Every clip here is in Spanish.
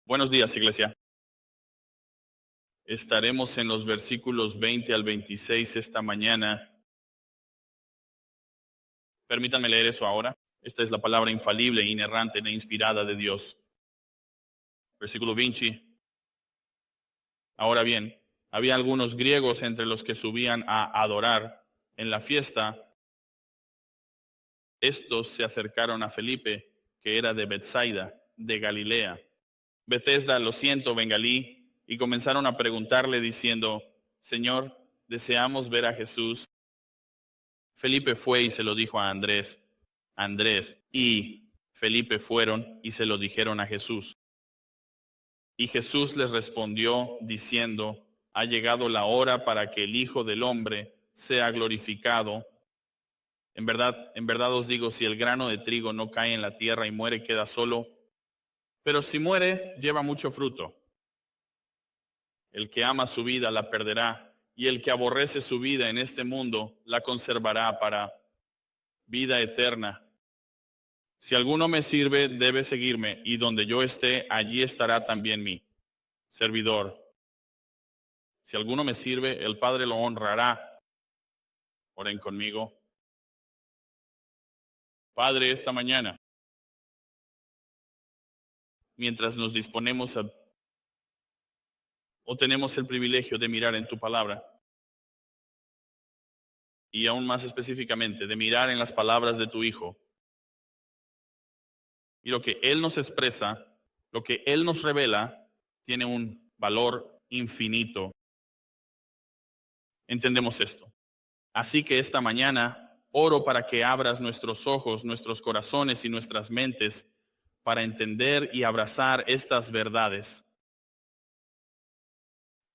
Buenos días, iglesia. Estaremos en los versículos 20 al 26 esta mañana. Permítanme leer eso ahora. Esta es la palabra infalible, inerrante e inspirada de Dios. Versículo 20. Ahora bien, había algunos griegos entre los que subían a adorar en la fiesta. Estos se acercaron a Felipe, que era de Betsaida, de Galilea. Bethesda, lo siento, bengalí, y comenzaron a preguntarle diciendo: Señor, deseamos ver a Jesús. Felipe fue y se lo dijo a Andrés. Andrés y Felipe fueron y se lo dijeron a Jesús. Y Jesús les respondió diciendo: ha llegado la hora para que el Hijo del Hombre sea glorificado. En verdad os digo, si el grano de trigo no cae en la tierra y muere, queda solo, pero si muere, lleva mucho fruto. El que ama su vida la perderá, y el que aborrece su vida en este mundo la conservará para vida eterna. Si alguno me sirve, debe seguirme, y donde yo esté, allí estará también mi servidor. Si alguno me sirve, el Padre lo honrará. Oren conmigo. Padre, esta mañana, mientras nos disponemos o tenemos el privilegio de mirar en tu palabra, y aún más específicamente, de mirar en las palabras de tu Hijo, y lo que Él nos expresa, lo que Él nos revela, tiene un valor infinito. Entendemos esto. Así que esta mañana oro para que abras nuestros ojos, nuestros corazones y nuestras mentes para entender y abrazar estas verdades.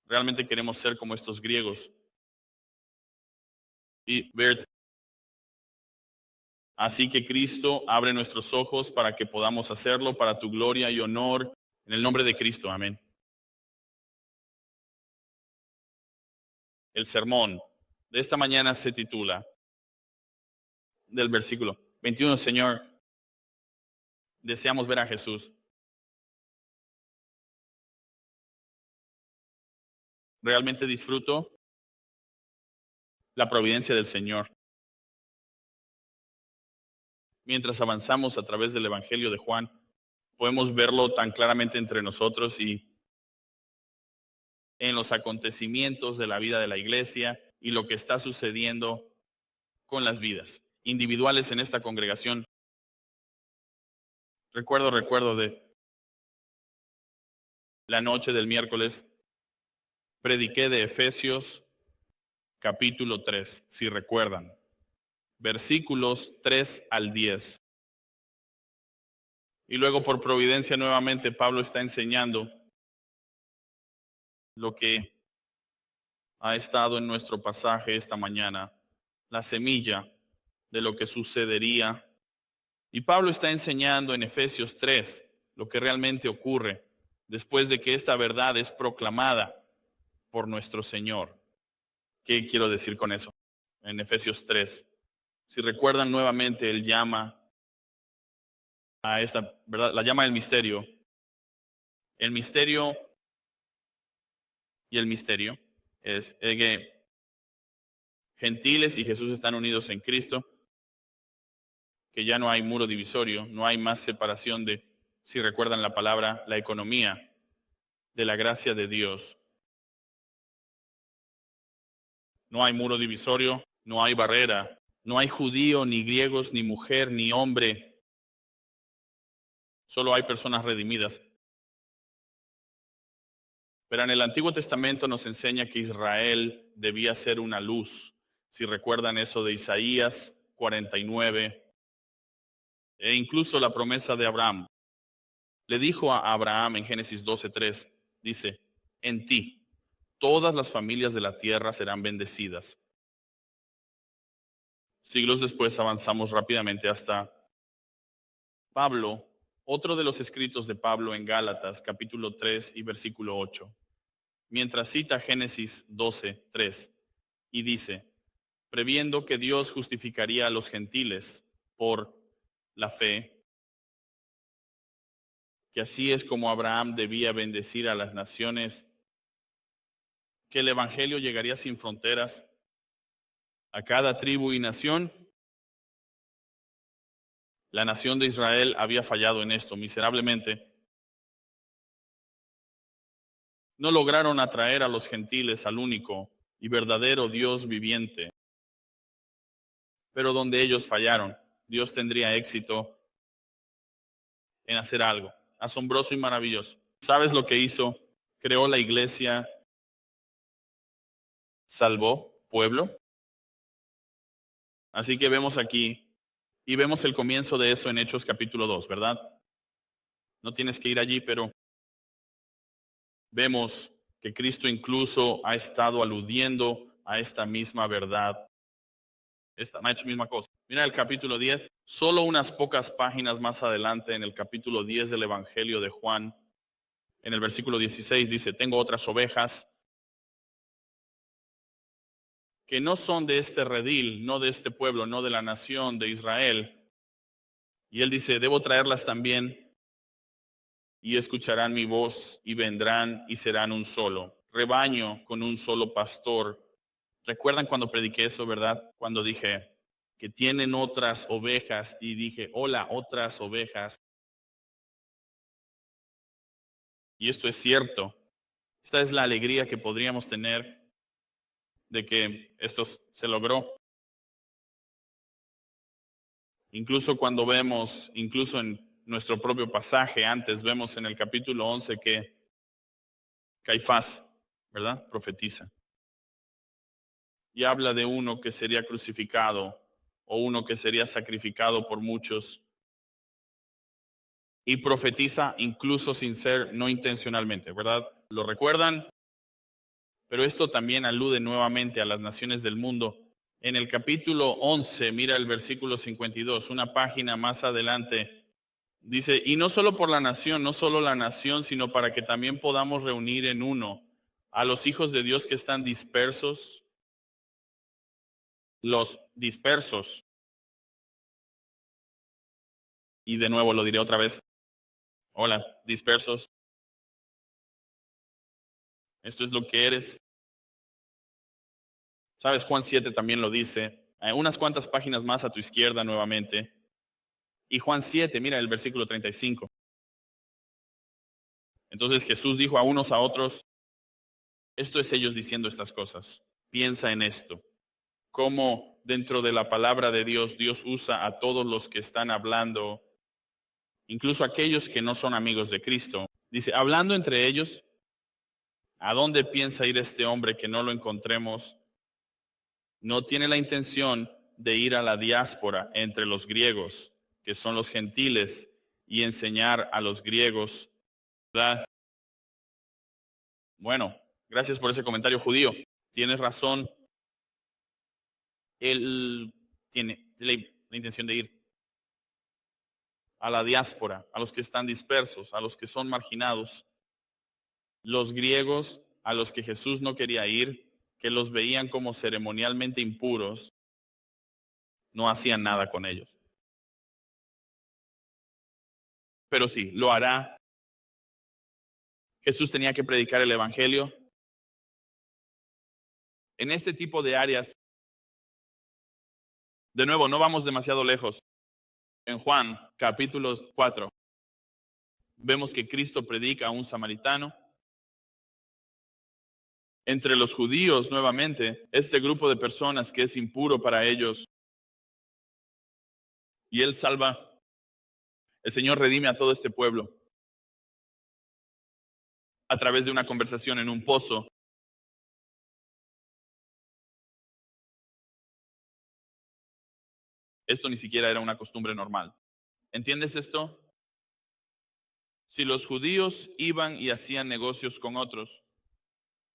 Realmente queremos ser como estos griegos y ver. Así que Cristo, abre nuestros ojos para que podamos hacerlo para tu gloria y honor, en el nombre de Cristo. Amén. El sermón de esta mañana se titula, del versículo 21, Señor, deseamos ver a Jesús. Realmente disfruto la providencia del Señor. Mientras avanzamos a través del Evangelio de Juan, podemos verlo tan claramente entre nosotros y en los acontecimientos de la vida de la iglesia y lo que está sucediendo con las vidas individuales en esta congregación. Recuerdo de la noche del miércoles, prediqué de Efesios capítulo 3, si recuerdan, versículos 3 al 10. Y luego, por providencia, nuevamente Pablo está enseñando lo que ha estado en nuestro pasaje esta mañana, la semilla de lo que sucedería. Y Pablo está enseñando en Efesios 3 lo que realmente ocurre después de que esta verdad es proclamada por nuestro Señor. ¿Qué quiero decir con eso? En Efesios 3, si recuerdan nuevamente, él llama a esta verdad, la llama el misterio. El misterio y el misterio es que gentiles y Jesús están unidos en Cristo, que ya no hay muro divisorio, no hay más separación de, si recuerdan la palabra, la economía de la gracia de Dios. No hay muro divisorio, no hay barrera, no hay judío, ni griegos, ni mujer, ni hombre. Solo hay personas redimidas. Pero en el Antiguo Testamento nos enseña que Israel debía ser una luz. Si recuerdan eso de Isaías 49, e incluso la promesa de Abraham. Le dijo a Abraham en Génesis 12:3, dice, en ti todas las familias de la tierra serán bendecidas. Siglos después avanzamos rápidamente hasta Pablo, otro de los escritos de Pablo en Gálatas, capítulo 3 y versículo 8. Mientras cita Génesis 12:3 y dice, previendo que Dios justificaría a los gentiles por la fe, que así es como Abraham debía bendecir a las naciones, que el evangelio llegaría sin fronteras a cada tribu y nación. La nación de Israel había fallado en esto miserablemente. No lograron atraer a los gentiles al único y verdadero Dios viviente. Pero donde ellos fallaron, Dios tendría éxito en hacer algo asombroso y maravilloso. ¿Sabes lo que hizo? Creó la iglesia, salvó pueblo. Así que vemos aquí, y vemos el comienzo de eso en Hechos capítulo 2, ¿verdad? No tienes que ir allí, pero vemos que Cristo incluso ha estado aludiendo a esta misma verdad. Ha hecho misma cosa. Mira el capítulo 10, solo unas pocas páginas más adelante, en el capítulo 10 del Evangelio de Juan, en el versículo 16 dice, tengo otras ovejas que no son de este redil, no de este pueblo, no de la nación de Israel. Y él dice, debo traerlas también y escucharán mi voz y vendrán y serán un solo rebaño con un solo pastor. ¿Recuerdan cuando prediqué eso, verdad? Cuando dije que tienen otras ovejas y dije, hola, otras ovejas. Y esto es cierto. Esta es la alegría que podríamos tener de que esto se logró. Incluso cuando vemos, incluso en nuestro propio pasaje antes, vemos en el capítulo 11 que Caifás, ¿verdad? Profetiza. Y habla de uno que sería crucificado o uno que sería sacrificado por muchos. Y profetiza incluso sin ser, no intencionalmente, ¿verdad? ¿Lo recuerdan? Pero esto también alude nuevamente a las naciones del mundo. En el capítulo 11, mira el versículo 52, una página más adelante, dice, y no solo por la nación, no solo la nación, sino para que también podamos reunir en uno a los hijos de Dios que están dispersos, los dispersos. Y de nuevo lo diré otra vez. Hola, dispersos. Esto es lo que eres. Sabes, Juan 7 también lo dice. Unas cuantas páginas más a tu izquierda nuevamente. Y Juan 7, mira el versículo 35. Entonces Jesús dijo a unos a otros, esto es ellos diciendo estas cosas. Piensa en esto. Cómo dentro de la palabra de Dios, Dios usa a todos los que están hablando, incluso aquellos que no son amigos de Cristo. Dice, hablando entre ellos, ¿a dónde piensa ir este hombre que no lo encontremos? No tiene la intención de ir a la diáspora entre los griegos, que son los gentiles, y enseñar a los griegos, ¿verdad? Bueno, gracias por ese comentario judío. Tienes razón. Él tiene la intención de ir a la diáspora, a los que están dispersos, a los que son marginados. Los griegos a los que Jesús no quería ir, que los veían como ceremonialmente impuros, no hacían nada con ellos. Pero sí, lo hará. Jesús tenía que predicar el evangelio. En este tipo de áreas, de nuevo, no vamos demasiado lejos. En Juan, capítulo 4, vemos que Cristo predica a un samaritano. Entre los judíos, nuevamente, este grupo de personas que es impuro para ellos, y Él salva, el Señor redime a todo este pueblo a través de una conversación en un pozo. Esto ni siquiera era una costumbre normal. ¿Entiendes esto? Si los judíos iban y hacían negocios con otros,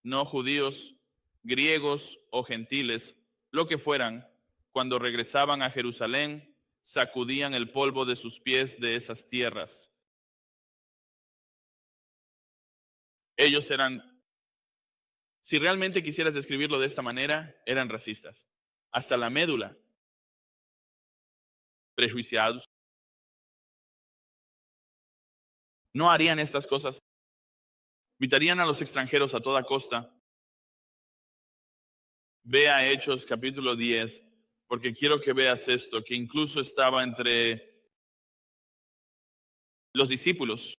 no judíos, griegos o gentiles, lo que fueran, cuando regresaban a Jerusalén, sacudían el polvo de sus pies de esas tierras. Ellos eran, si realmente quisieras describirlo de esta manera, eran racistas. Hasta la médula. Prejuiciados. no harían estas cosas. Evitarían a los extranjeros a toda costa. Ve a Hechos capítulo 10, porque quiero que veas esto, que incluso estaba entre los discípulos,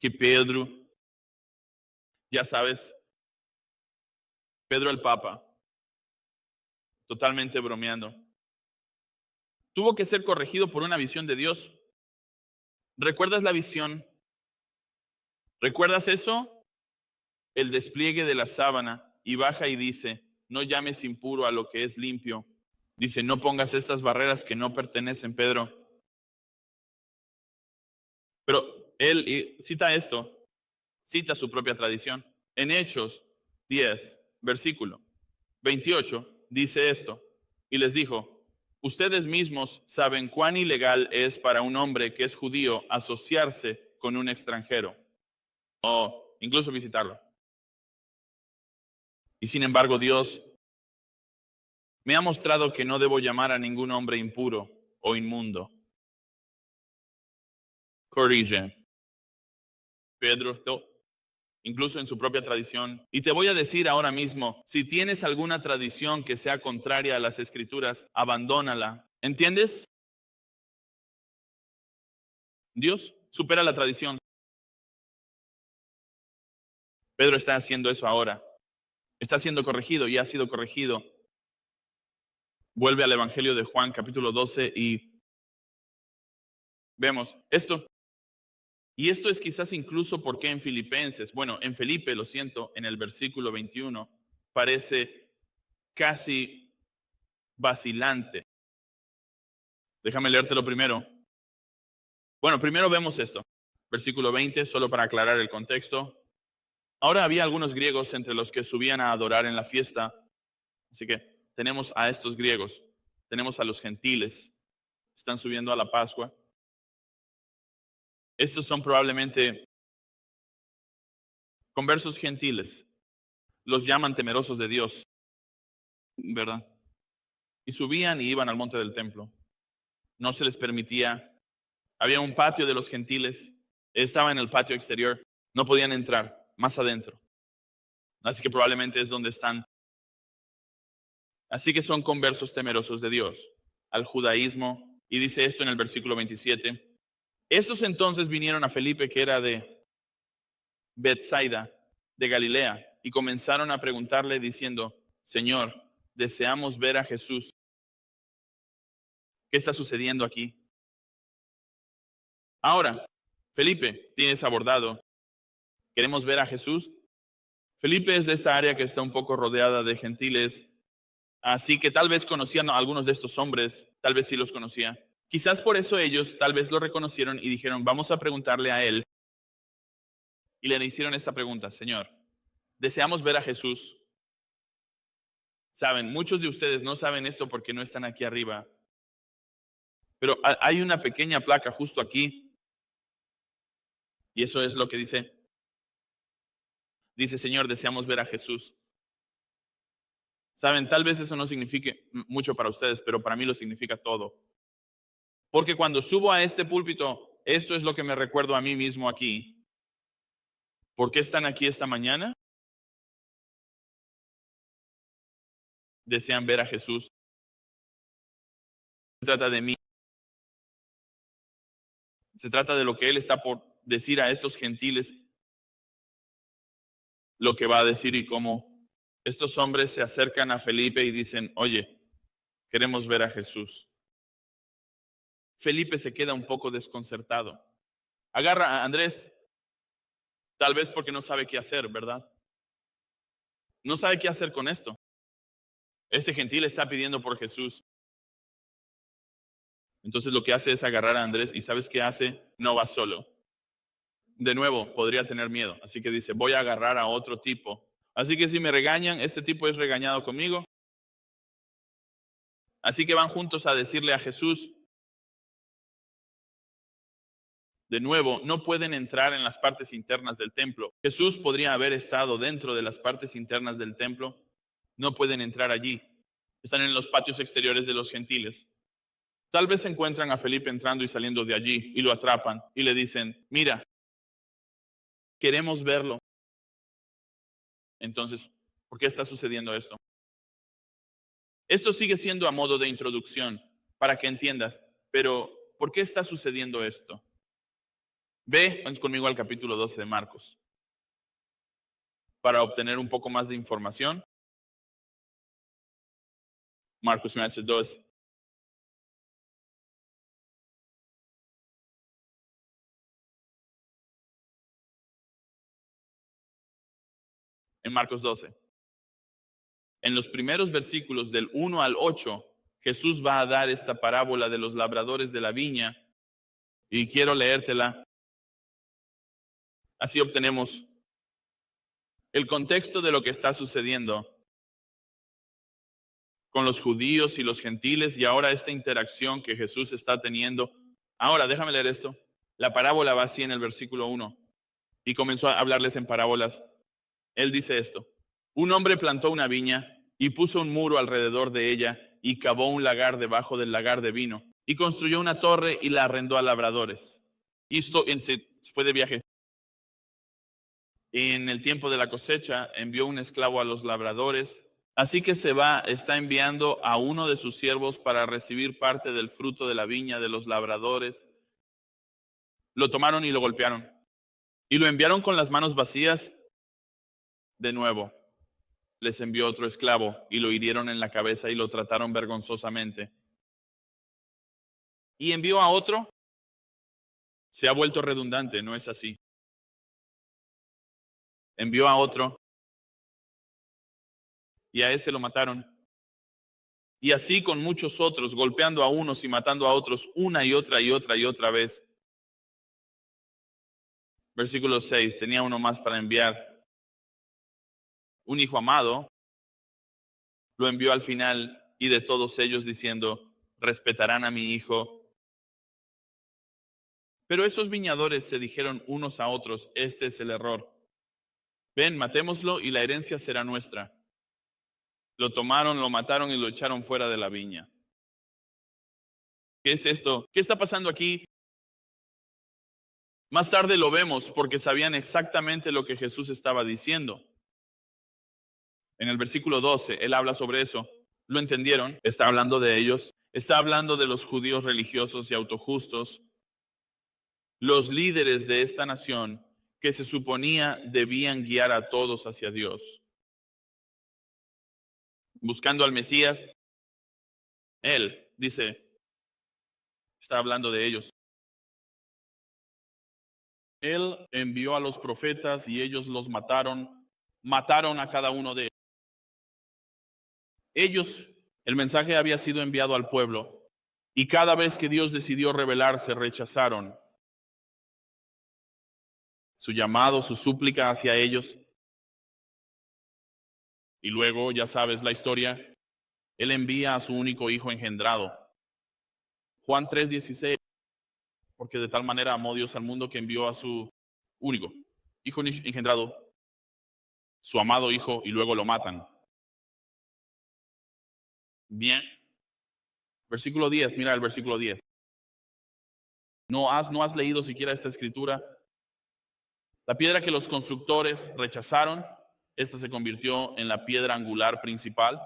que Pedro, ya sabes, Pedro el Papa, totalmente bromeando, tuvo que ser corregido por una visión de Dios. ¿Recuerdas la visión? ¿Recuerdas eso? El despliegue de la sábana, y baja y dice, no llames impuro a lo que es limpio. Dice, no pongas estas barreras que no pertenecen, Pedro. Pero él cita esto, cita su propia tradición. En Hechos 10, versículo 28, dice esto, y les dijo, ustedes mismos saben cuán ilegal es para un hombre que es judío asociarse con un extranjero, o incluso visitarlo. Y sin embargo, Dios me ha mostrado que no debo llamar a ningún hombre impuro o inmundo. Corrige. Pedro, incluso en su propia tradición. Y te voy a decir ahora mismo, si tienes alguna tradición que sea contraria a las Escrituras, abandónala. ¿Entiendes? Dios supera la tradición. Pedro está haciendo eso ahora. Está siendo corregido y ha sido corregido. Vuelve al Evangelio de Juan, capítulo 12, y vemos esto. Y esto es quizás incluso porque en Filipenses, bueno, en Felipe, lo siento, en el versículo 21, parece casi vacilante. Déjame leértelo primero. Bueno, primero vemos esto. Versículo 20, solo para aclarar el contexto. Ahora había algunos griegos entre los que subían a adorar en la fiesta. Así que tenemos a estos griegos, tenemos a los gentiles, están subiendo a la Pascua. Estos son probablemente conversos gentiles. Los llaman temerosos de Dios, ¿verdad? Y subían y iban al monte del templo. No se les permitía. Había un patio de los gentiles. Estaba en el patio exterior. No podían entrar más adentro. Así que probablemente es donde están. Así que son conversos temerosos de Dios, al judaísmo. Y dice esto en el versículo 27. Estos entonces vinieron a Felipe, que era de Betsaida, de Galilea, y comenzaron a preguntarle diciendo, Señor, deseamos ver a Jesús. ¿Qué está sucediendo aquí? Ahora, Felipe, tienes abordado, ¿queremos ver a Jesús? Felipe es de esta área que está un poco rodeada de gentiles, así que tal vez conocían a algunos de estos hombres, tal vez sí los conocía. Quizás por eso ellos tal vez lo reconocieron y dijeron, vamos a preguntarle a él. Y le hicieron esta pregunta, Señor, deseamos ver a Jesús. Saben, muchos de ustedes no saben esto porque no están aquí arriba, pero hay una pequeña placa justo aquí, y eso es lo que dice. Dice, Señor, deseamos ver a Jesús. Saben, tal vez eso no signifique mucho para ustedes, pero para mí lo significa todo. Porque cuando subo a este púlpito, esto es lo que me recuerdo a mí mismo aquí. ¿Por qué están aquí esta mañana? Desean ver a Jesús. Se trata de mí. Se trata de lo que Él está por decir a estos gentiles, lo que va a decir y cómo estos hombres se acercan a Felipe y dicen, oye, queremos ver a Jesús. Felipe se queda un poco desconcertado. Agarra a Andrés, tal vez porque no sabe qué hacer, ¿verdad? No sabe qué hacer con esto. Este gentil está pidiendo por Jesús. Entonces lo que hace es agarrar a Andrés y ¿sabes qué hace? No va solo. De nuevo, podría tener miedo. Así que dice, voy a agarrar a otro tipo. Así que si me regañan, este tipo es regañado conmigo. Así que van juntos a decirle a Jesús. De nuevo, no pueden entrar en las partes internas del templo. Jesús podría haber estado dentro de las partes internas del templo. No pueden entrar allí. Están en los patios exteriores de los gentiles. Tal vez encuentran a Felipe entrando y saliendo de allí y lo atrapan y le dicen, mira, queremos verlo. Entonces, ¿por qué está sucediendo esto? Esto sigue siendo a modo de introducción para que entiendas, pero ¿por qué está sucediendo esto? Ve conmigo al capítulo 12 de Marcos para obtener un poco más de información. Marcos 12. En Marcos 12. En los primeros versículos del 1 al 8, Jesús va a dar esta parábola de los labradores de la viña y quiero leértela. Así obtenemos el contexto de lo que está sucediendo con los judíos y los gentiles y ahora esta interacción que Jesús está teniendo. Ahora, déjame leer esto. La parábola va así en el versículo 1 y comenzó a hablarles en parábolas. Él dice esto: un hombre plantó una viña y puso un muro alrededor de ella y cavó un lagar debajo del lagar de vino y construyó una torre y la arrendó a labradores. Y esto se fue de viaje. En el tiempo de la cosecha envió un esclavo a los labradores. Así que está enviando a uno de sus siervos para recibir parte del fruto de la viña de los labradores. Lo tomaron y lo golpearon. Y lo enviaron con las manos vacías de nuevo. Les envió otro esclavo y lo hirieron en la cabeza y lo trataron vergonzosamente. Y envió a otro. Se ha vuelto redundante, ¿no es así? Envió a otro y a ese lo mataron. Y así con muchos otros, golpeando a unos y matando a otros una y otra vez. Versículo 6, tenía uno más para enviar. Un hijo amado lo envió al final y de todos ellos diciendo, respetarán a mi hijo. Pero esos viñadores se dijeron unos a otros, este es el error. Ven, matémoslo y la herencia será nuestra. Lo tomaron, lo mataron y lo echaron fuera de la viña. ¿Qué es esto? ¿Qué está pasando aquí? Más tarde lo vemos porque sabían exactamente lo que Jesús estaba diciendo. En el versículo 12, él habla sobre eso. ¿Lo entendieron? Está hablando de ellos. Está hablando de los judíos religiosos y autojustos, los líderes de esta nación que se suponía debían guiar a todos hacia Dios. Buscando al Mesías, él dice, está hablando de ellos. Él envió a los profetas y ellos los mataron a cada uno de ellos. El mensaje había sido enviado al pueblo y cada vez que Dios decidió revelarse, rechazaron su llamado, su súplica hacia ellos. Y luego, ya sabes la historia, Él envía a su único hijo engendrado. Juan 3:16, porque de tal manera amó Dios al mundo que envió a su único hijo engendrado, su amado hijo, y luego lo matan. Bien. Versículo 10, mira el versículo 10. ¿No has leído siquiera esta escritura? La piedra que los constructores rechazaron, esta se convirtió en la piedra angular principal.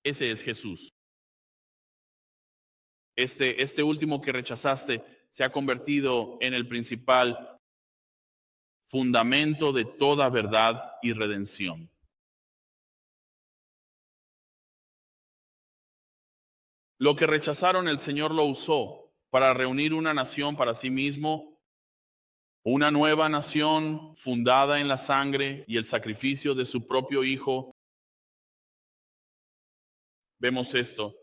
Ese es Jesús. Este último que rechazaste se ha convertido en el principal fundamento de toda verdad y redención. Lo que rechazaron, el Señor lo usó para reunir una nación para sí mismo, una nueva nación fundada en la sangre y el sacrificio de su propio Hijo. Vemos esto.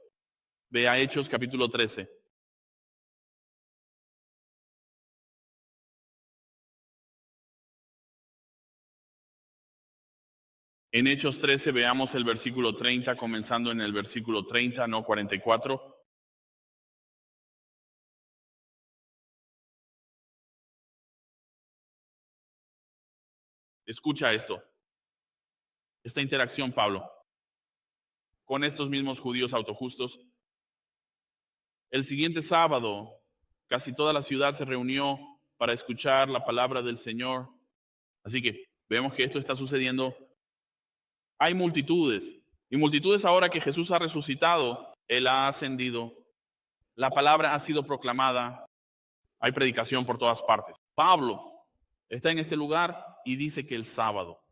Ve a Hechos capítulo 13. En Hechos 13 veamos el versículo 30, comenzando en el versículo 30, no 44. Escucha esto. Esta interacción, Pablo, con estos mismos judíos autojustos. El siguiente sábado, casi toda la ciudad se reunió para escuchar la palabra del Señor. Así que vemos que esto está sucediendo. Hay multitudes, y multitudes ahora que Jesús ha resucitado, Él ha ascendido, la palabra ha sido proclamada, hay predicación por todas partes. Pablo está en este lugar y dice que el sábado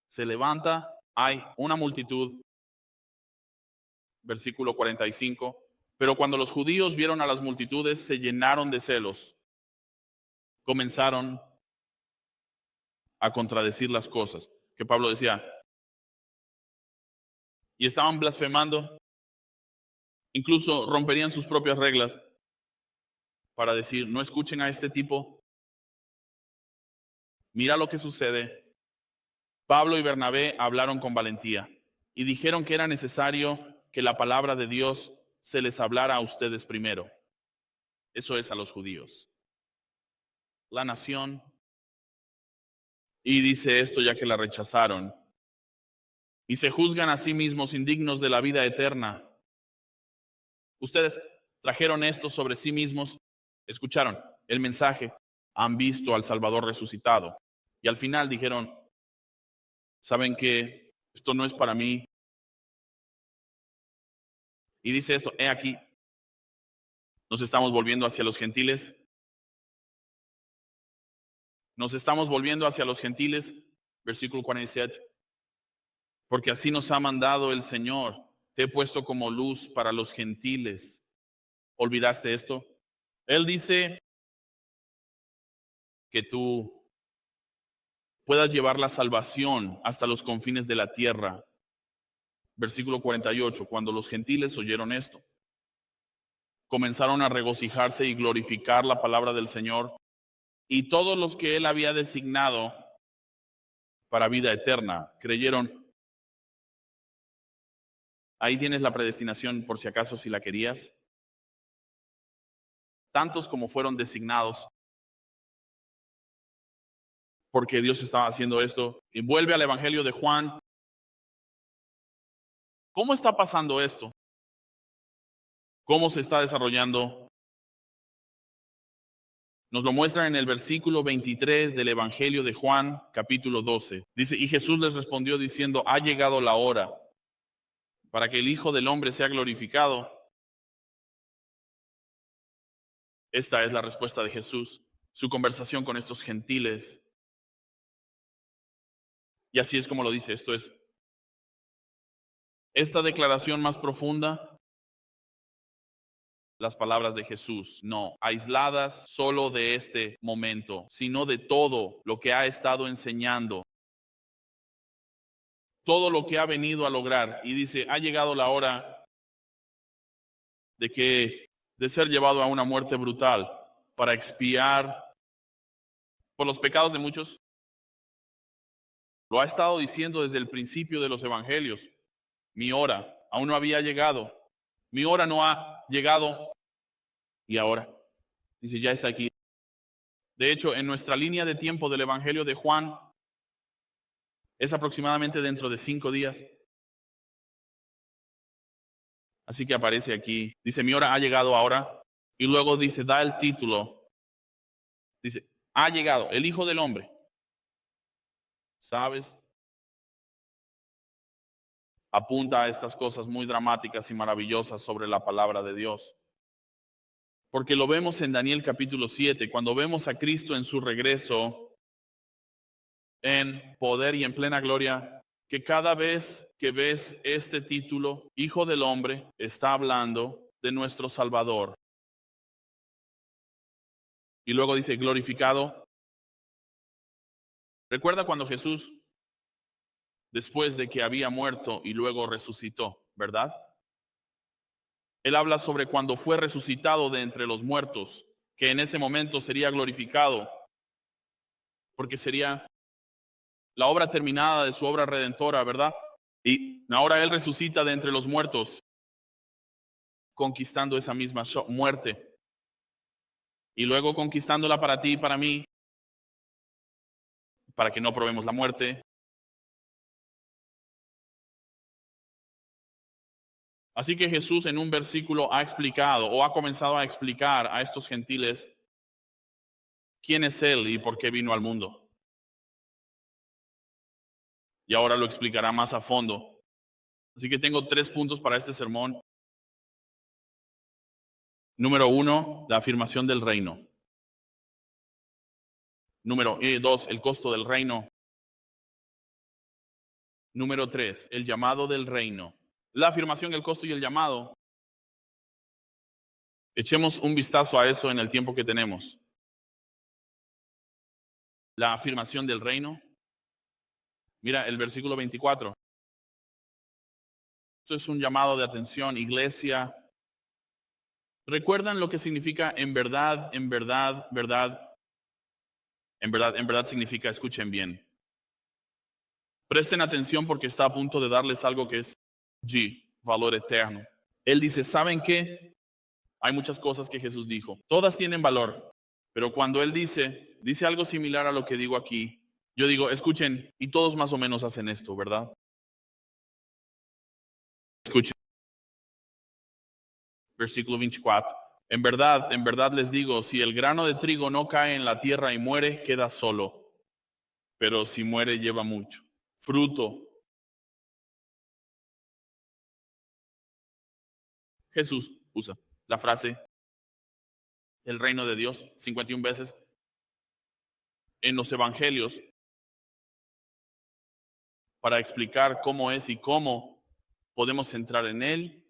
se levanta, hay una multitud, versículo 45, pero cuando los judíos vieron a las multitudes, se llenaron de celos, comenzaron a contradecir las cosas que Pablo decía, y estaban blasfemando, incluso romperían sus propias reglas para decir, no escuchen a este tipo, mira lo que sucede. Pablo y Bernabé hablaron con valentía y dijeron que era necesario que la palabra de Dios se les hablara a ustedes primero. Eso es a los judíos. La nación, y dice esto ya que la rechazaron, y se juzgan a sí mismos indignos de la vida eterna. Ustedes trajeron esto sobre sí mismos, escucharon el mensaje, han visto al Salvador resucitado. Y al final dijeron, ¿saben qué? Esto no es para mí. Y dice esto, he aquí, nos estamos volviendo hacia los gentiles. Nos estamos volviendo hacia los gentiles, versículo 47. Porque así nos ha mandado el Señor. Te he puesto como luz para los gentiles. ¿Olvidaste esto? Él dice que tú puedas llevar la salvación hasta los confines de la tierra. Versículo 48. Cuando los gentiles oyeron esto, comenzaron a regocijarse y glorificar la palabra del Señor, y todos los que él había designado para vida eterna creyeron. Ahí tienes la predestinación, por si acaso, si la querías. Tantos como fueron designados, porque Dios estaba haciendo esto. Y vuelve al Evangelio de Juan. ¿Cómo está pasando esto? ¿Cómo se está desarrollando? Nos lo muestra en el versículo 23 del Evangelio de Juan, capítulo 12. Dice, y Jesús les respondió diciendo, ha llegado la hora para que el Hijo del Hombre sea glorificado. Esta es la respuesta de Jesús, su conversación con estos gentiles. Y así es como lo dice, esto es esta declaración más profunda, las palabras de Jesús, no aisladas solo de este momento, sino de todo lo que ha estado enseñando, todo lo que ha venido a lograr. Y dice, ha llegado la hora de ser llevado a una muerte brutal para expiar por los pecados de muchos. Lo ha estado diciendo desde el principio de los evangelios. Mi hora aún no había llegado. Mi hora no ha llegado. Y ahora, dice, ya está aquí. De hecho, en nuestra línea de tiempo del Evangelio de Juan, es aproximadamente dentro de 5 días. Así que aparece aquí. Dice, mi hora ha llegado ahora. Y luego dice, da el título. Dice, ha llegado el Hijo del Hombre. ¿Sabes? Apunta a estas cosas muy dramáticas y maravillosas sobre la palabra de Dios. Porque lo vemos en Daniel capítulo 7, cuando vemos a Cristo en su regreso, en poder y en plena gloria, que cada vez que ves este título, Hijo del Hombre, está hablando de nuestro Salvador. Y luego dice, glorificado. Recuerda cuando Jesús, después de que había muerto y luego resucitó, ¿verdad? Él habla sobre cuando fue resucitado de entre los muertos, que en ese momento sería glorificado, porque sería la obra terminada de su obra redentora, ¿verdad? Y ahora Él resucita de entre los muertos, conquistando esa misma muerte. Y luego conquistándola para ti y para mí, para que no probemos la muerte. Así que Jesús en un versículo ha explicado o ha comenzado a explicar a estos gentiles quién es Él y por qué vino al mundo. Y ahora lo explicará más a fondo. Así que tengo 3 puntos para este sermón. Número 1, la afirmación del reino. Número 2, el costo del reino. Número 3, el llamado del reino. La afirmación, el costo y el llamado. Echemos un vistazo a eso en el tiempo que tenemos. La afirmación del reino. Mira el versículo 24. Esto es un llamado de atención, iglesia. ¿Recuerdan lo que significa en verdad, en verdad, verdad? En verdad significa, escuchen bien. Presten atención porque está a punto de darles algo que es G, valor eterno. Él dice, ¿saben qué? Hay muchas cosas que Jesús dijo. Todas tienen valor, pero cuando Él dice algo similar a lo que digo aquí, yo digo, escuchen, y todos más o menos hacen esto, ¿verdad? Escuchen. Versículo 24. En verdad les digo, si el grano de trigo no cae en la tierra y muere, queda solo. Pero si muere, lleva mucho fruto. Jesús usa la frase el reino de Dios 51 veces en los evangelios para explicar cómo es y cómo podemos entrar en él.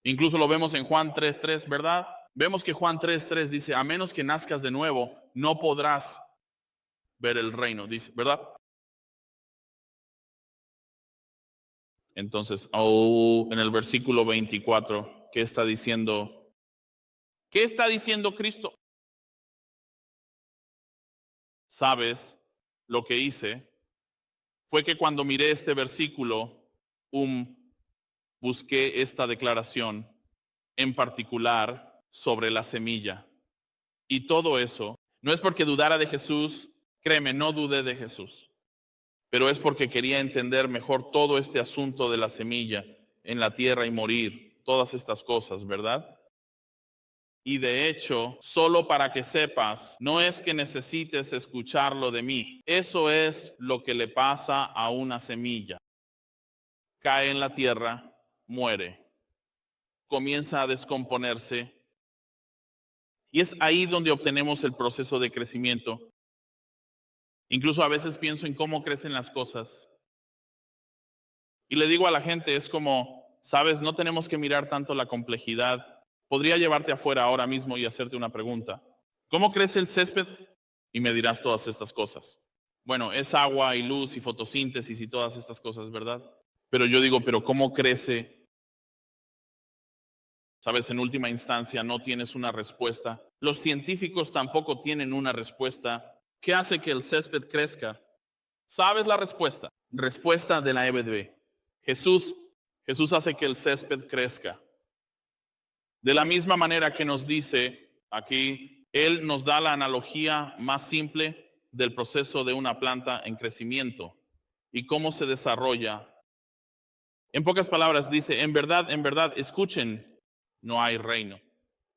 Incluso lo vemos en Juan 3:3, ¿verdad? Vemos que Juan 3:3 dice, a menos que nazcas de nuevo, no podrás ver el reino, dice, ¿verdad? Entonces, en el versículo 24, ¿qué está diciendo? ¿Qué está diciendo Cristo? ¿Sabes lo que hice? Fue que cuando miré este versículo, busqué esta declaración en particular sobre la semilla. Y todo eso, no es porque dudara de Jesús, créeme, no dudé de Jesús, pero es porque quería entender mejor todo este asunto de la semilla en la tierra y morir, todas estas cosas, ¿verdad? Y de hecho, solo para que sepas, no es que necesites escucharlo de mí. Eso es lo que le pasa a una semilla. Cae en la tierra, muere, comienza a descomponerse. Y es ahí donde obtenemos el proceso de crecimiento. Incluso a veces pienso en cómo crecen las cosas. Y le digo a la gente, es como, sabes, no tenemos que mirar tanto la complejidad. Podría llevarte afuera ahora mismo y hacerte una pregunta. ¿Cómo crece el césped? Y me dirás todas estas cosas. Bueno, es agua y luz y fotosíntesis y todas estas cosas, ¿verdad? Pero yo digo, ¿pero cómo crece? Sabes, en última instancia no tienes una respuesta. Los científicos tampoco tienen una respuesta. ¿Qué hace que el césped crezca? ¿Sabes la respuesta? Respuesta de la EBD. Jesús hace que el césped crezca. De la misma manera que nos dice aquí, Él nos da la analogía más simple del proceso de una planta en crecimiento y cómo se desarrolla. En pocas palabras dice, en verdad, escuchen, no hay reino,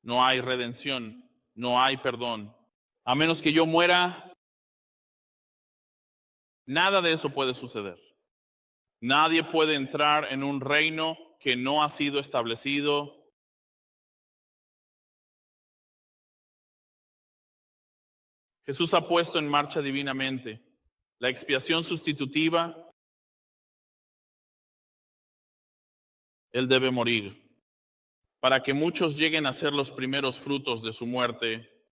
no hay redención, no hay perdón. A menos que yo muera, nada de eso puede suceder. Nadie puede entrar en un reino que no ha sido establecido. Jesús ha puesto en marcha divinamente la expiación sustitutiva. Él debe morir para que muchos lleguen a ser los primeros frutos de su muerte.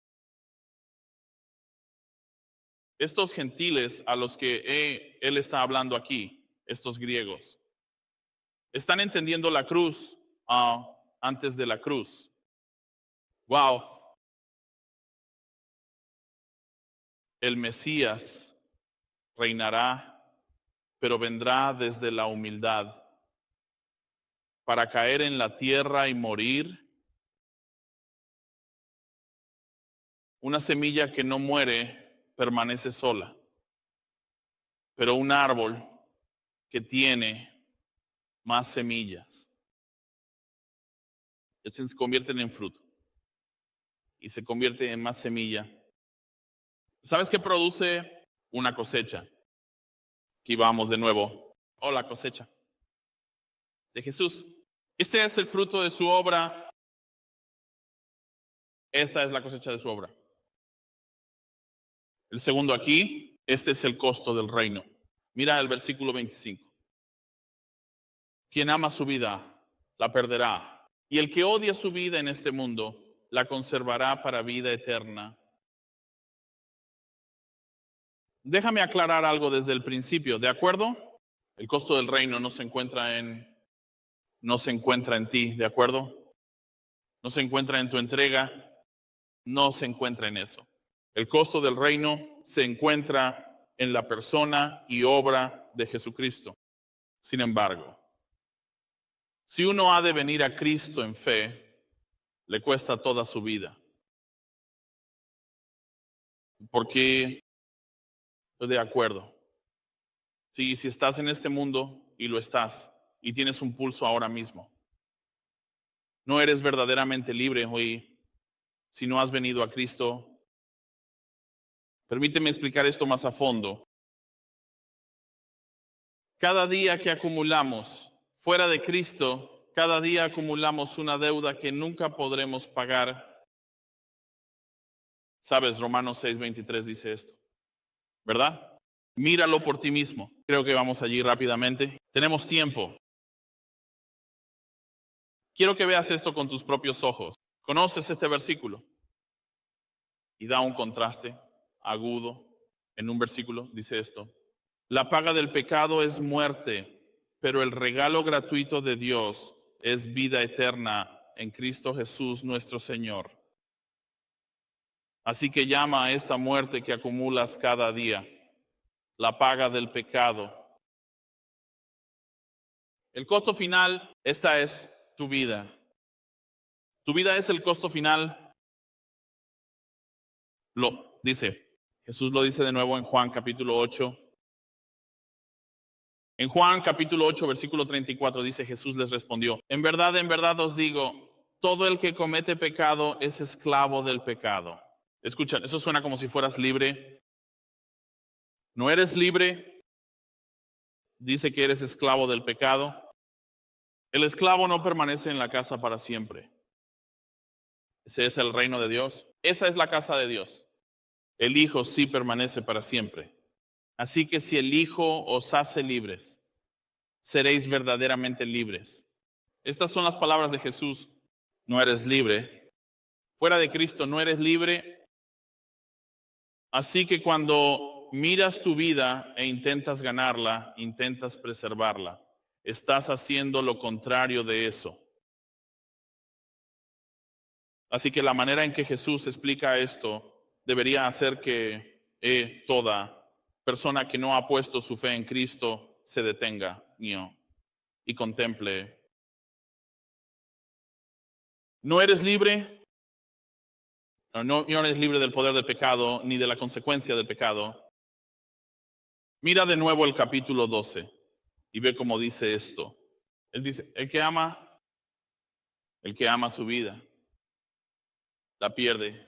Estos gentiles a los que Él está hablando aquí, estos griegos, están entendiendo la cruz antes de la cruz. Wow. El Mesías reinará, pero vendrá desde la humildad para caer en la tierra y morir. Una semilla que no muere permanece sola, pero un árbol que tiene más semillas se convierten en fruto y se convierte en más semilla. ¿Sabes qué produce una cosecha? Aquí vamos de nuevo. Oh, la cosecha de Jesús. Este es el fruto de su obra. Esta es la cosecha de su obra. El segundo aquí, este es el costo del reino. Mira el versículo 25. Quien ama su vida, la perderá. Y el que odia su vida en este mundo, la conservará para vida eterna. Déjame aclarar algo desde el principio, ¿de acuerdo? El costo del reino no se encuentra en ti, ¿de acuerdo? No se encuentra en tu entrega, no se encuentra en eso. El costo del reino se encuentra en la persona y obra de Jesucristo. Sin embargo, si uno ha de venir a Cristo en fe, le cuesta toda su vida. Porque, de acuerdo, si estás en este mundo y lo estás, y tienes un pulso ahora mismo, no eres verdaderamente libre hoy si no has venido a Cristo. Permíteme explicar esto más a fondo. Cada día que acumulamos fuera de Cristo, cada día acumulamos una deuda que nunca podremos pagar. Sabes, Romanos 6:23 dice esto, ¿verdad? Míralo por ti mismo. Creo que vamos allí rápidamente. Tenemos tiempo. Quiero que veas esto con tus propios ojos. ¿Conoces este versículo? Y da un contraste agudo. En un versículo dice esto. La paga del pecado es muerte, pero el regalo gratuito de Dios es vida eterna en Cristo Jesús nuestro Señor. Así que llama a esta muerte que acumulas cada día la paga del pecado. El costo final, esta es tu vida. Tu vida es el costo final. Lo dice, Jesús lo dice de nuevo en Juan capítulo 8. En Juan capítulo 8, versículo 34 dice, Jesús les respondió, en verdad os digo, todo el que comete pecado es esclavo del pecado. Escucha, eso suena como si fueras libre. No eres libre, dice que eres esclavo del pecado. El esclavo no permanece en la casa para siempre. Ese es el reino de Dios. Esa es la casa de Dios. El Hijo sí permanece para siempre. Así que si el Hijo os hace libres, seréis verdaderamente libres. Estas son las palabras de Jesús. No eres libre. Fuera de Cristo no eres libre. Así que cuando miras tu vida e intentas ganarla, intentas preservarla, estás haciendo lo contrario de eso. Así que la manera en que Jesús explica esto debería hacer que toda persona que no ha puesto su fe en Cristo se detenga y contemple. No eres libre, no eres libre del poder del pecado ni de la consecuencia del pecado. Mira de nuevo el capítulo 12 y ve cómo dice esto. Él dice, el que ama su vida, la pierde.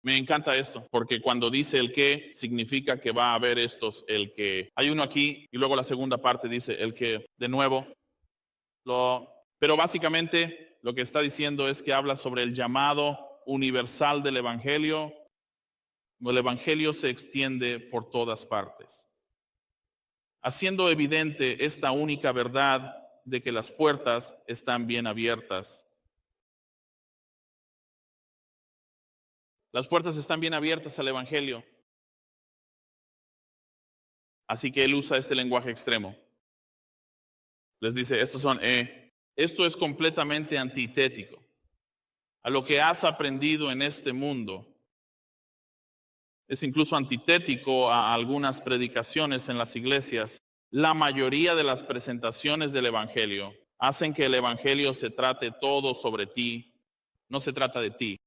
Me encanta esto, porque cuando dice el que, significa que va a haber estos, el que. Hay uno aquí y luego la segunda parte dice el que, de nuevo. Pero básicamente lo que está diciendo es que habla sobre el llamado universal del Evangelio. El Evangelio se extiende por todas partes, haciendo evidente esta única verdad de que las puertas están bien abiertas. Las puertas están bien abiertas al Evangelio. Así que él usa este lenguaje extremo. Les dice, esto es completamente antitético a lo que has aprendido en este mundo. Es incluso antitético a algunas predicaciones en las iglesias. La mayoría de las presentaciones del Evangelio hacen que el Evangelio se trate todo sobre ti. No se trata de ti.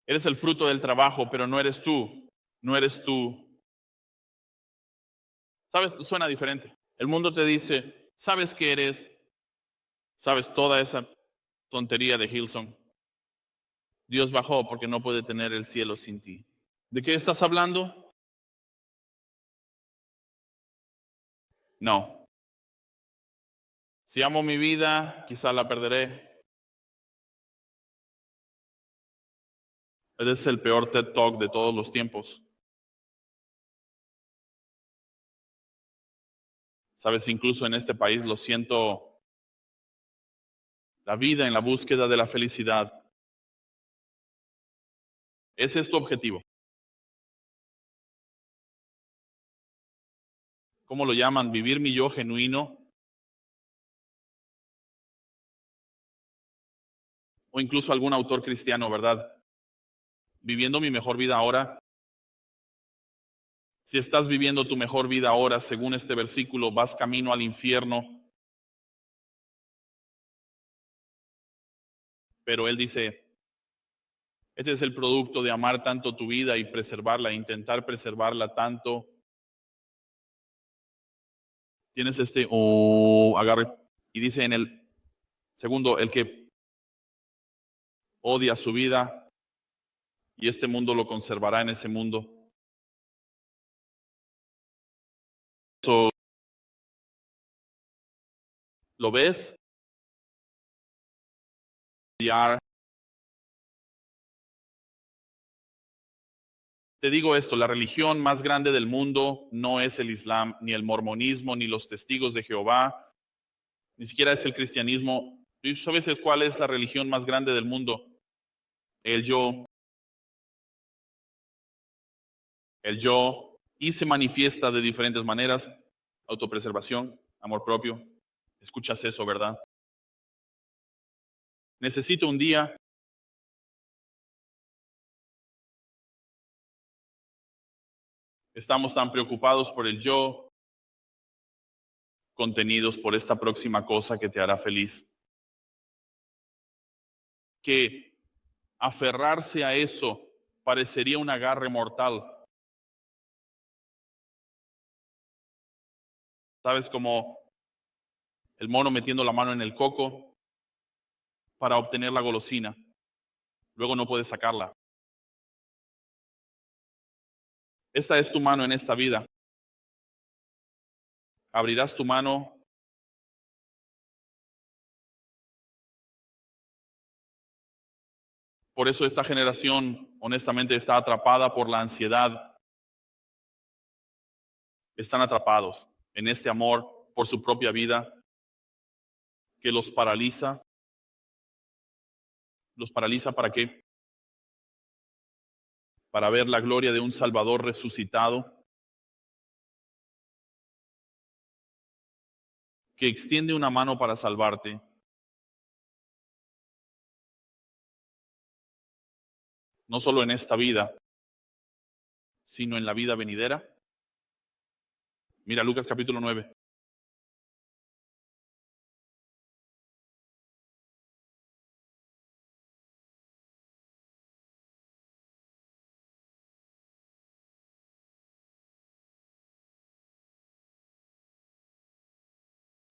Eres el fruto del trabajo, pero no eres tú. No eres tú. ¿Sabes? Suena diferente. El mundo te dice, sabes que eres ¿Sabes? Toda esa tontería de Hillsong. Dios bajó porque no puede tener el cielo sin ti. ¿De qué estás hablando? No. Si amo mi vida, quizá la perderé. Es el peor TED Talk de todos los tiempos. Sabes, incluso en este país lo siento, la vida en la búsqueda de la felicidad. ¿Ese es tu objetivo? ¿Cómo lo llaman? Vivir mi yo genuino. O incluso algún autor cristiano, ¿verdad? Viviendo mi mejor vida ahora. Si estás viviendo tu mejor vida ahora, según este versículo, vas camino al infierno. Pero él dice, este es el producto de amar tanto tu vida y preservarla, intentar preservarla tanto. Tienes agarre. Y dice en el segundo, el que odia su vida y este mundo lo conservará en ese mundo. Eso, ¿lo ves? Te digo esto, la religión más grande del mundo no es el Islam, ni el mormonismo, ni los testigos de Jehová, ni siquiera es el cristianismo. ¿Y sabes cuál es la religión más grande del mundo? El yo. El yo. Y se manifiesta de diferentes maneras. Autopreservación, amor propio. Escuchas eso, ¿verdad? Necesito un día. Estamos tan preocupados por el yo, contenidos por esta próxima cosa que te hará feliz, que aferrarse a eso parecería un agarre mortal. ¿Sabes? Como el mono metiendo la mano en el coco para obtener la golosina. Luego no puedes sacarla. Esta es tu mano en esta vida. Abrirás tu mano. Por eso esta generación, honestamente, está atrapada por la ansiedad. Están atrapados en este amor por su propia vida que los paraliza. ¿Los paraliza para qué? Para ver la gloria de un Salvador resucitado que extiende una mano para salvarte. No solo en esta vida, sino en la vida venidera. Mira Lucas capítulo 9.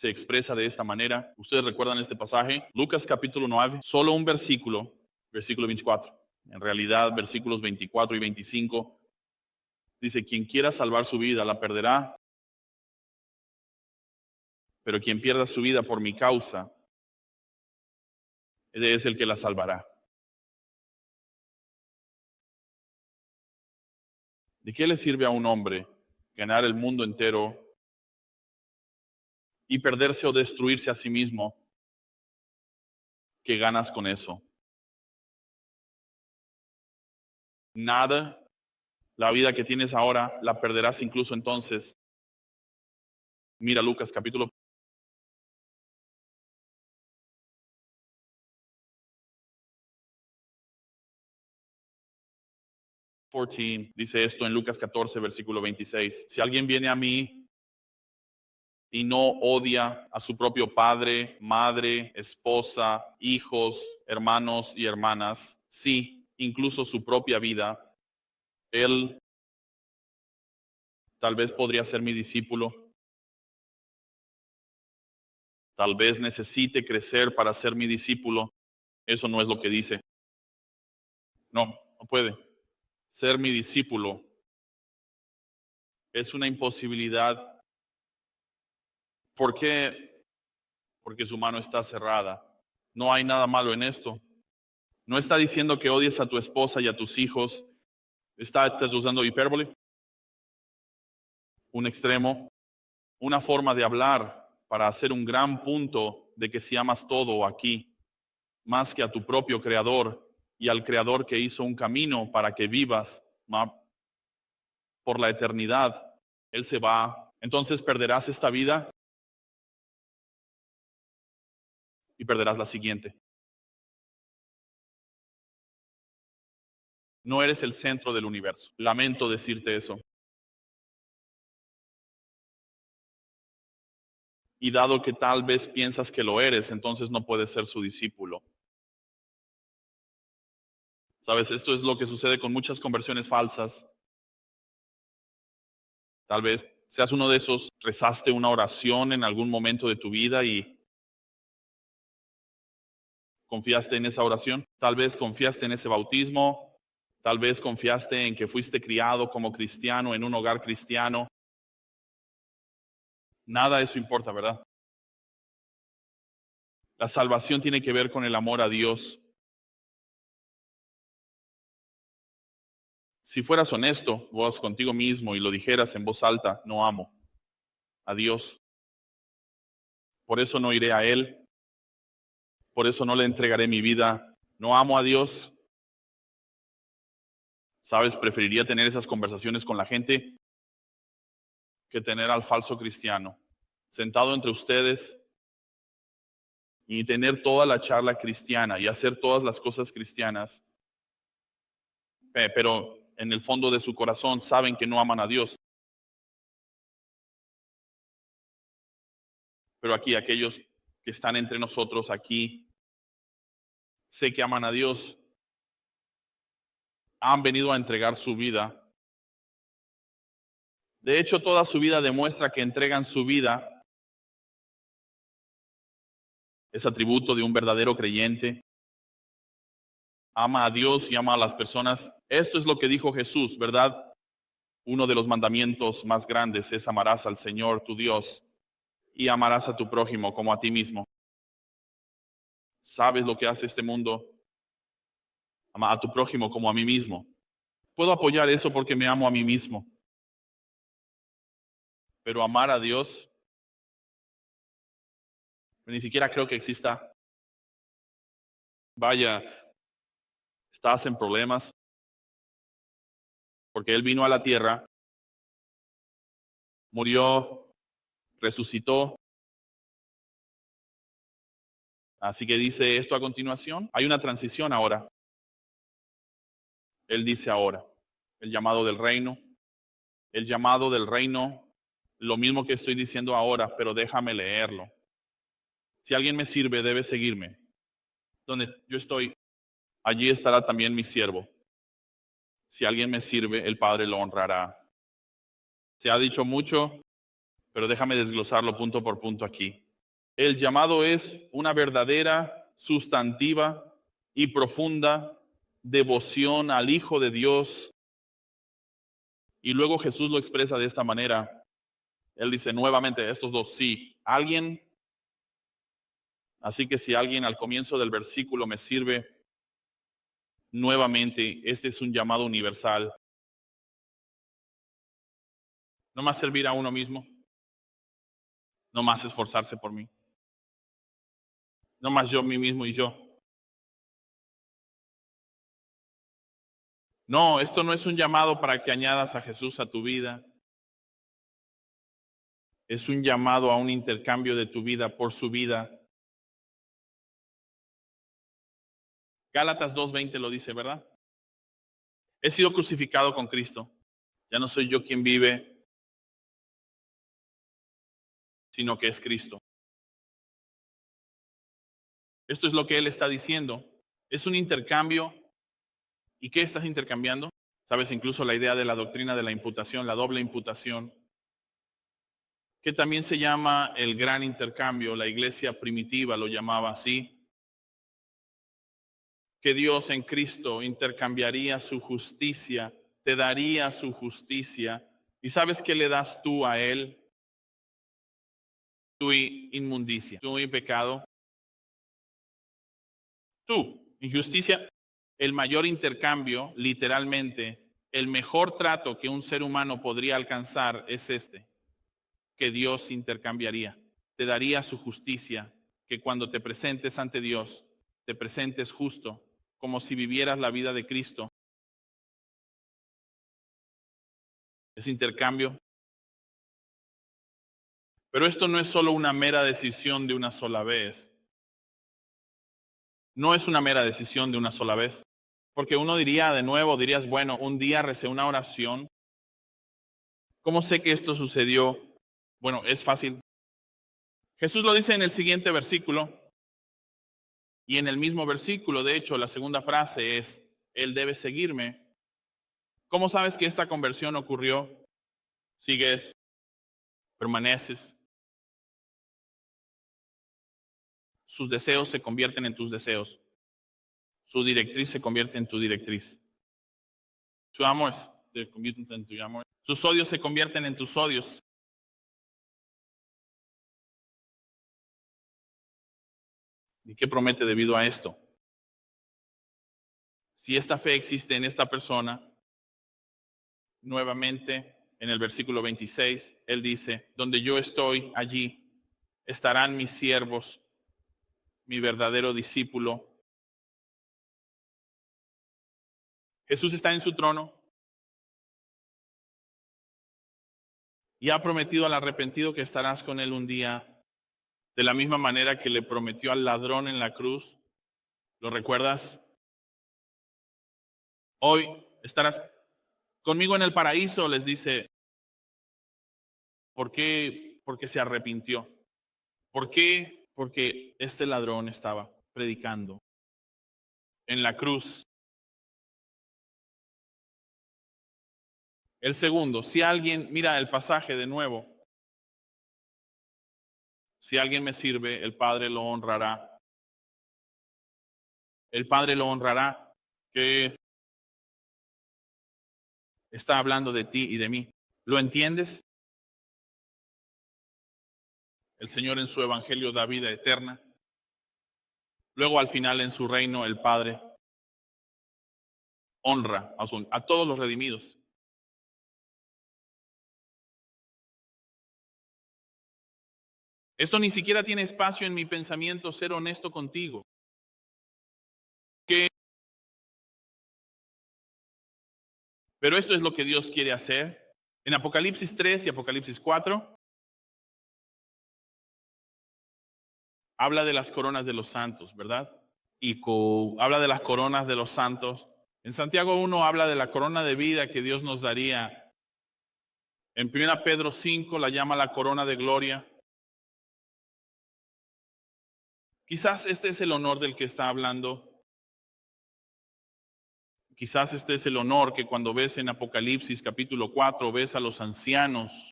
Se expresa de esta manera. Ustedes recuerdan este pasaje, Lucas capítulo 9, solo un versículo, versículo 24. En realidad, versículos 24 y 25, dice, quien quiera salvar su vida la perderá, pero quien pierda su vida por mi causa, ese es el que la salvará. ¿De qué le sirve a un hombre ganar el mundo entero y perderse o destruirse a sí mismo? ¿Qué ganas con eso? Nada. La vida que tienes ahora la perderás incluso entonces. Mira Lucas capítulo 14, dice esto en Lucas 14, versículo 26. Si alguien viene a mí y no odia a su propio padre, madre, esposa, hijos, hermanos y hermanas, sí, incluso su propia vida, él tal vez podría ser mi discípulo, Tal vez necesite crecer para ser mi discípulo. Eso no es lo que dice. No, no puede. Ser mi discípulo es una imposibilidad. ¿Por qué? Porque su mano está cerrada. No hay nada malo en esto. No está diciendo que odies a tu esposa y a tus hijos. Estás usando hipérbole, un extremo, una forma de hablar para hacer un gran punto de que si amas todo aquí, más que a tu propio creador y al creador que hizo un camino para que vivas por la eternidad, Él se va. Entonces perderás esta vida y perderás la siguiente. No eres el centro del universo. Lamento decirte eso. Y dado que tal vez piensas que lo eres, entonces no puedes ser su discípulo. ¿Sabes? Esto es lo que sucede con muchas conversiones falsas. Tal vez seas uno de esos, rezaste una oración en algún momento de tu vida y confiaste en esa oración. Tal vez confiaste en ese bautismo. Tal vez confiaste en que fuiste criado como cristiano en un hogar cristiano. Nada de eso importa, ¿verdad? La salvación tiene que ver con el amor a Dios. Si fueras honesto vos contigo mismo y lo dijeras en voz alta, no amo a Dios. Por eso no iré a Él. Por eso no le entregaré mi vida. No amo a Dios. ¿Sabes? Preferiría tener esas conversaciones con la gente que tener al falso cristiano sentado entre ustedes y tener toda la charla cristiana y hacer todas las cosas cristianas, pero en el fondo de su corazón saben que no aman a Dios. Pero aquí, aquellos que están entre nosotros aquí, sé que aman a Dios, han venido a entregar su vida. De hecho, toda su vida demuestra que entregan su vida. Es atributo de un verdadero creyente. Ama a Dios y ama a las personas. Esto es lo que dijo Jesús, ¿verdad? Uno de los mandamientos más grandes es amarás al Señor tu Dios y amarás a tu prójimo como a ti mismo. ¿Sabes lo que hace este mundo? Ama a tu prójimo como a mí mismo. Puedo apoyar eso porque me amo a mí mismo. Pero amar a Dios, ni siquiera creo que exista. Vaya, estás en problemas porque Él vino a la tierra, murió, resucitó. Así que dice esto a continuación. Hay una transición ahora. Él dice ahora, el llamado del reino. El llamado del reino, lo mismo que estoy diciendo ahora, pero déjame leerlo. Si alguien me sirve, debe seguirme. Donde yo estoy, allí estará también mi siervo. Si alguien me sirve, el Padre lo honrará. Se ha dicho mucho, pero déjame desglosarlo punto por punto aquí. El llamado es una verdadera, sustantiva y profunda devoción al Hijo de Dios. Y luego Jesús lo expresa de esta manera. Él dice nuevamente, estos dos, sí, alguien. Así que si alguien al comienzo del versículo me sirve, nuevamente, este es un llamado universal. No más servir a uno mismo, no más esforzarse por mí, no más yo, mí mismo y yo. No, esto no es un llamado para que añadas a Jesús a tu vida. Es un llamado a un intercambio de tu vida por su vida. Gálatas 2:20 lo dice, ¿verdad? He sido crucificado con Cristo. Ya no soy yo quien vive, sino que es Cristo. Esto es lo que Él está diciendo. Es un intercambio. ¿Y qué estás intercambiando? Sabes, incluso la idea de la doctrina de la imputación, la doble imputación. que también se llama el gran intercambio, la iglesia primitiva lo llamaba así, que Dios en Cristo intercambiaría su justicia, te daría su justicia. ¿Y sabes qué le das tú a Él? Tu inmundicia, tu pecado, tu injusticia. El mayor intercambio, literalmente, el mejor trato que un ser humano podría alcanzar es este, que Dios intercambiaría. Te daría su justicia, que cuando te presentes ante Dios, te presentes justo, como si vivieras la vida de Cristo. Ese intercambio. Pero esto no es solo una mera decisión de una sola vez. No es una mera decisión de una sola vez. Porque uno diría de nuevo, dirías, bueno, un día recé una oración. ¿Cómo sé que esto sucedió? Bueno, es fácil. Jesús lo dice en el siguiente versículo. Y en el mismo versículo, de hecho, la segunda frase es, Él debe seguirme. ¿Cómo sabes que esta conversión ocurrió? Sigues, permaneces. Sus deseos se convierten en tus deseos. Su directriz se convierte en tu directriz. Su amor se convierte en tu amor. Sus odios se convierten en tus odios. ¿Y qué promete debido a esto? Si esta fe existe en esta persona, nuevamente en el versículo 26, él dice, donde yo estoy, allí estarán mis siervos, mi verdadero discípulo. Jesús está en su trono y ha prometido al arrepentido que estarás con él un día, de la misma manera que le prometió al ladrón en la cruz. ¿Lo recuerdas? Hoy estarás conmigo en el paraíso, les dice. ¿Por qué? Porque se arrepintió. ¿Por qué? Porque este ladrón estaba predicando en la cruz. El segundo, si alguien, mira el pasaje de nuevo, si alguien me sirve, el Padre lo honrará. El Padre lo honrará, que está hablando de ti y de mí. ¿Lo entiendes? El Señor en su evangelio da vida eterna. Luego al final en su reino el Padre honra a todos los redimidos. Esto ni siquiera tiene espacio en mi pensamiento, ser honesto contigo. Pero esto es lo que Dios quiere hacer. En Apocalipsis 3 y Apocalipsis 4 habla de las coronas de los santos, ¿verdad? Y habla de las coronas de los santos. En Santiago 1 habla de la corona de vida que Dios nos daría. En 1 Pedro 5 la llama la corona de gloria. Quizás este es el honor del que está hablando. Quizás este es el honor que cuando ves en Apocalipsis capítulo 4, ves a los ancianos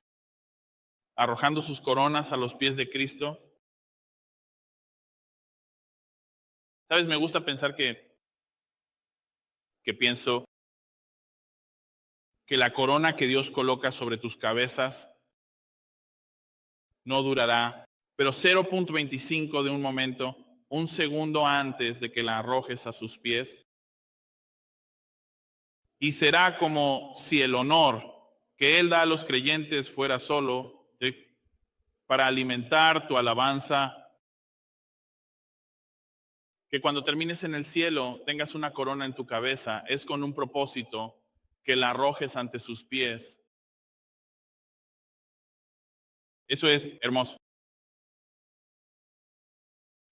arrojando sus coronas a los pies de Cristo. ¿Sabes? Me gusta pensar que pienso que la corona que Dios coloca sobre tus cabezas no durará, pero 0.25 de un momento, un segundo antes de que la arrojes a sus pies. Y será como si el honor que Él da a los creyentes fuera solo para alimentar tu alabanza. Que cuando termines en el cielo tengas una corona en tu cabeza, es con un propósito, que la arrojes ante sus pies. Eso es hermoso.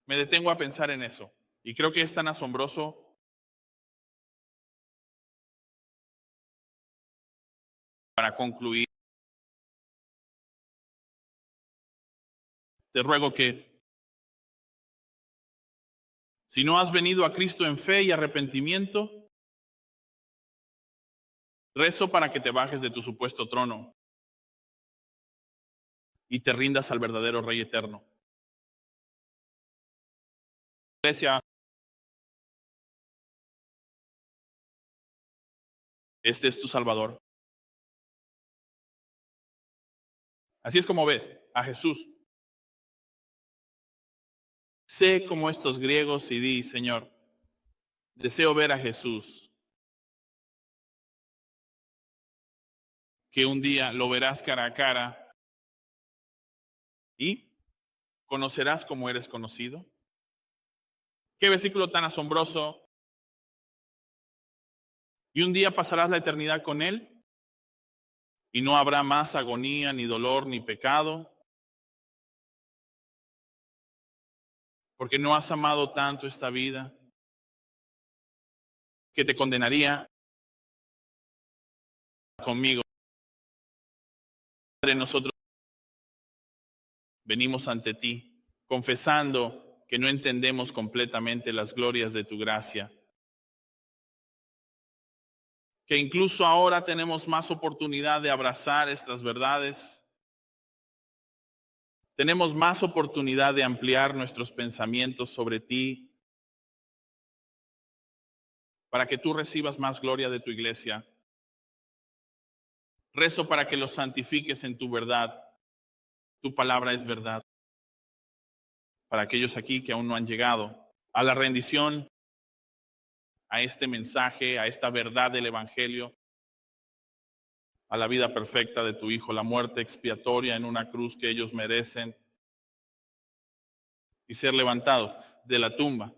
Me detengo a pensar en eso. Y creo que es tan asombroso. Para concluir, te ruego que, si no has venido a Cristo en fe y arrepentimiento, rezo para que te bajes de tu supuesto trono. y te rindas al verdadero Rey eterno. Iglesia, este es tu Salvador. Así es como ves a Jesús. Sé como estos griegos y di, Señor, deseo ver a Jesús, que un día lo verás cara a cara y conocerás como eres conocido. Qué versículo tan asombroso. Y un día pasarás la eternidad con Él y no habrá más agonía, ni dolor, ni pecado, porque no has amado tanto esta vida que te condenaría conmigo. Padre, nosotros venimos ante ti confesando que no entendemos completamente las glorias de tu gracia, que incluso ahora tenemos más oportunidad de abrazar estas verdades, tenemos más oportunidad de ampliar nuestros pensamientos sobre ti para que tú recibas más gloria de tu iglesia. Rezo para que los santifiques en tu verdad. Tu palabra es verdad. Para aquellos aquí que aún no han llegado a la rendición, a este mensaje, a esta verdad del Evangelio, a la vida perfecta de tu Hijo, la muerte expiatoria en una cruz que ellos merecen, y ser levantados de la tumba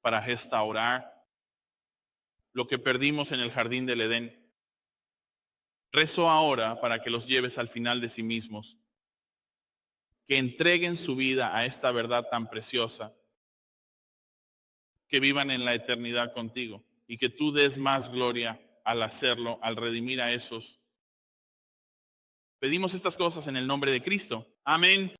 para restaurar lo que perdimos en el jardín del Edén. Rezo ahora para que los lleves al final de sí mismos, que entreguen su vida a esta verdad tan preciosa, que vivan en la eternidad contigo y que tú des más gloria al hacerlo, al redimir a esos. Pedimos estas cosas en el nombre de Cristo. Amén.